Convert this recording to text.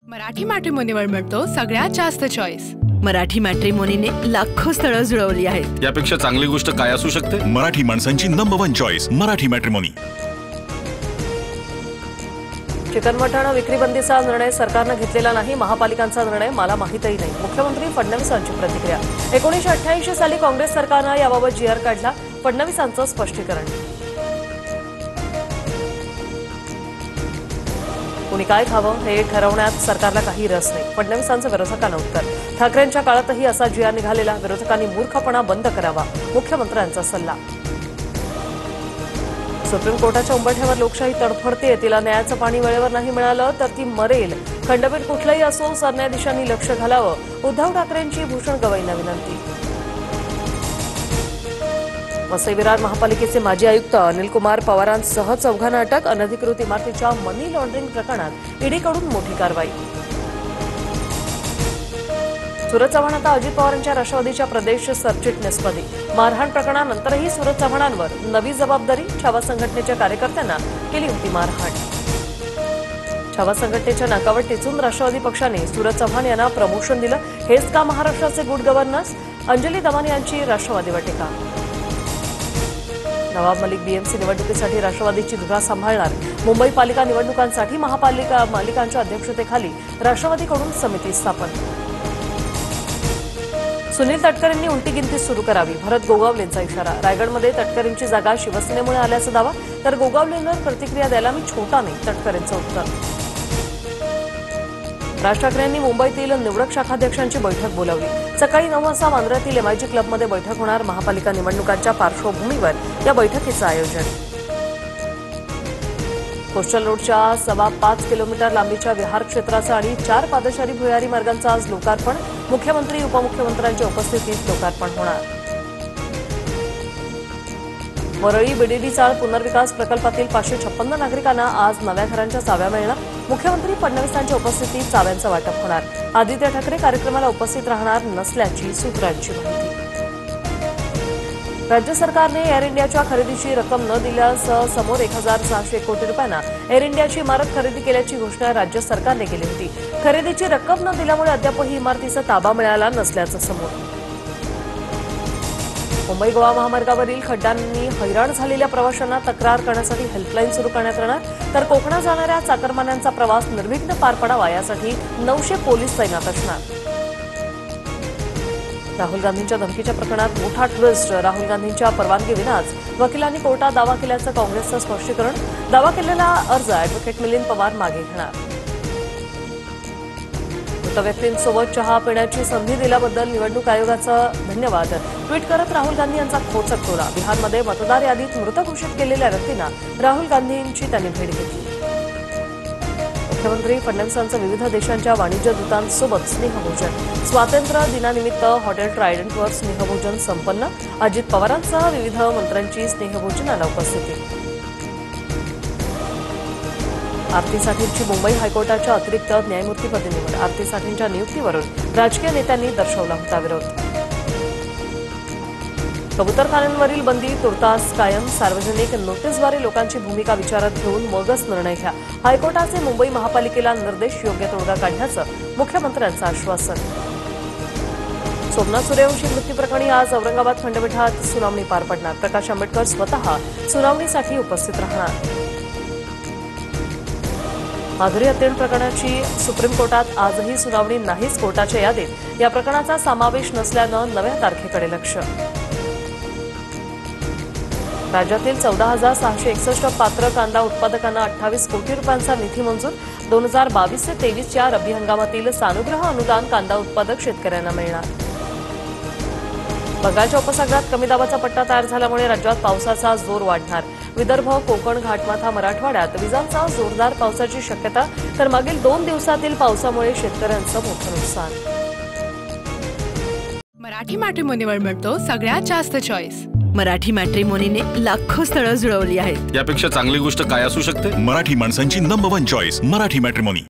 मराठी मॅट्रिमोनीवर मिळतो सगळ्यात जास्त चॉईस। मराठी मॅट्रिमोनीने लाखो स्थळं जुळवली आहेत। यापेक्षा चांगली गोष्ट काय असू शकते? मराठी माणसांची number 1 choice Marathi matrimony. Chicken mutton विक्री बंदीचा निर्णय सरकारने घेतलेला नाही, महापालिकांचा निर्णय मला माहितही नाही। मुख्यमंत्री फडणवीसांची प्रतिक्रिया। 1988 साली काँग्रेस सरकारने याबाबत जीआर काढला, फडणवीसांचं स्पष्टीकरण। कुणी काय खावं हे ठरवण्यात सरकारला काही रस नाही, फडणवीसांचं विरोधकांना उत्तर। ठाकरेंच्या काळातही असा जीआर निघालेला, विरोधकांनी मूर्खपणा बंद करावा, मुख्यमंत्र्यांचा सल्ला। सुप्रीम कोर्टाच्या उंबरठ्यावर लोकशाही तडफडते, तिला न्यायाचं पाणी वेळेवर नाही मिळालं तर ती मरेल। खंडपीठ कुठलंही असो, सरन्यायाधीशांनी लक्ष घालावं, उद्धव ठाकरेंची भूषण गवईंना विनंती। वसई विरार महापालिकेचे माजी आयुक्त अनिल कुमार पवारांसह चौघांना अटक, अनधिकृत इमारतीच्या मनी लॉन्ड्रिंग प्रकरणात ईडीकडून मोठी कारवाई। सूरज चव्हाण आता अजित पवारांच्या राष्ट्रवादीच्या प्रदेश सरचिटणीसपदी। मारहाण प्रकरणानंतरही सूरज चव्हाणांवर नवी जबाबदारी, छावा संघटनेच्या कार्यकर्त्यांना केली होती मारहाण। छावा संघटनेच्या नाकावर टिचून राष्ट्रवादी पक्षाने सूरज चव्हाण यांना प्रमोशन दिलं, हेच का महाराष्ट्राचे गुड गव्हर्नन्स? अंजली दमानी यांची राष्ट्रवादीवर टीका। नवाब मलिक बीएमसी निवडणुकीसाठी राष्ट्रवादीची धुरा सांभाळणार, मुंबई पालिका निवडणुकांसाठी महापालिका मालिकांच्या अध्यक्षतेखाली राष्ट्रवादीकडून समिती स्थापन। सुनील तटकरेंनी उलटी गिनती सुरू करावी, भरत गोगावलेंचा इशारा। रायगडमध्ये तटकरेंची जागा शिवसेनेमुळे आल्याचा दावा, तर गोगावलेंवर प्रतिक्रिया द्यायला मी छोटा नाही, तटकरेंचं उत्तर। राज ठाकरेंनी मुंबईतील निवडक शाखाध्यक्षांची बैठक बोलावली। सकाळी 9 वाजता वांद्र्यातील एमआयजी क्लबमध्ये बैठक होणार, महापालिका निवडणुकांच्या पार्श्वभूमीवर या बैठकीचं आयोजन। कोस्टल रोडच्या 5.25 किलोमीटर लांबीच्या विहार क्षेत्राचं आणि 4 पादचारी भुयारी मार्गांचं आज लोकार्पण, मुख्यमंत्री उपमुख्यमंत्र्यांच्या उपस्थितीत लोकार्पण होणार। वरळी बीडीडी चाळ पुनर्विकास प्रकल्पातील 556 नागरिकांना आज नव्या घरांच्या चाव्या मिळणार, मुख्यमंत्री फडणवीसांच्या उपस्थितीत चाव्यांचं वाटप होणार। आदित्य ठाकरे कार्यक्रमाला उपस्थित राहणार नसल्याची सूत्रांची माहिती। राज्य सरकारने एअर इंडियाच्या खरेदीची रक्कम न दिल्यास समोर 1600 कोटी रुपयांना एअर इंडियाची इमारत खरेदी केल्याची घोषणा राज्य सरकारने केली होती। खरेदीची रक्कम न दिल्यामुळे अद्यापही इमारतीचा ताबा मिळाला नसल्याचं समोर। मुंबई गोवा महामार्गावरील खड्ड्यांनी हैराण झालेल्या प्रवाशांना तक्रार करण्यासाठी हेल्पलाईन सुरू करण्यात येणार, तर कोकणात जाणाऱ्या चाकरमान्यांचा प्रवास निर्विघ्न पार पडावा यासाठी 900 पोलीस तैनात असणार। राहुल गांधींच्या धमकीच्या प्रकरणात मोठा ट्विस्ट, राहुल गांधींच्या परवानगीविनाच वकिलांनी कोर्टात दावा केल्याचं काँग्रेसचं स्पष्टीकरण। दावा केलेला अर्ज अॅडव्होकेट मिलिंद पवार मागे घेणार। मृत व्यक्तींसोबत चहा पिण्याची संधी दिल्याबद्दल निवडणूक आयोगाचा धन्यवाद, ट्विट करत राहुल गांधी यांचा खोचक टोला। बिहारमध्ये मतदार यादीत मृत घोषित केलेल्या व्यक्तींना राहुल गांधींची त्यांनी भेट घेतली। मुख्यमंत्री फडणवीसांचं विविध देशांच्या वाणिज्य दूतांसोबत स्नेहभोजन। स्वातंत्र्य दिनानिमित्त हॉटेल ट्रायडंटवर स्नेहभोजन संपन्न, अजित पवारांसह विविध मंत्र्यांची स्नेहभोजनाला उपस्थिती। आरती साठेंची मुंबई हायकोर्टाच्या अतिरिक्त न्यायमूर्तीपदी निवड, आरती साठेंच्या नियुक्तीवरून राजकीय नेत्यांनी दर्शवला होता विरोध। कबूतरखान्यांवरील बंदी तुर्तास कायम, सार्वजनिक नोटीसद्वारे लोकांची भूमिका विचारात घेऊन मगच निर्णय घ्या, हायकोर्टाचे मुंबई महापालिकेला निर्देश, योग्य तोडगा काढण्याचं मुख्यमंत्र्यांचं आश्वासन। सोमनाथ सूर्यवंशी मृत्यूप्रकरणी आज औरंगाबाद खंडपीठात सुनावणी पार पडणार, प्रकाश आंबेडकर स्वतः सुनावणीसाठी उपस्थित राहणार। माधुरी हत्या प्रकरणाची सुप्रीम कोर्टात आजही सुनावणी नाहीच, कोर्टाच्या यादीत या प्रकरणाचा समावेश नसल्यानं नव्या तारखेकडे लक्ष। राज्यातील 14,661 पात्र कांदा उत्पादकांना 28 कोटी रुपयांचा निधी मंजूर, 2022 ते 23च्या रब्बी हंगामातील सानुग्रह अनुदान कांदा उत्पादक शेतकऱ्यांना मिळणार। बंगालच्या उपसागरात कमी दाबाचा पट्टा तयार झाल्यामुळे राज्यात पावसाचा जोर वाढणार, विदर्भ, कोकण, घाटमाथा, मराठवाड्यात विजांचा जोरदार पावसाची शक्यता, तर मागील 2 दिवसातील पावसामुळे शेतकऱ्यांचं मोठं नुकसान। मराठी मॅट्रिमोनीवर मिळतो सगळ्यात जास्त चॉईस। मराठी मॅट्रिमोनीने लाखो स्थळं जुळवली आहेत। यापेक्षा चांगली गोष्ट काय असू शकते? मराठी माणसांची नंबर 1 चॉईस मराठी मॅट्रिमोनी।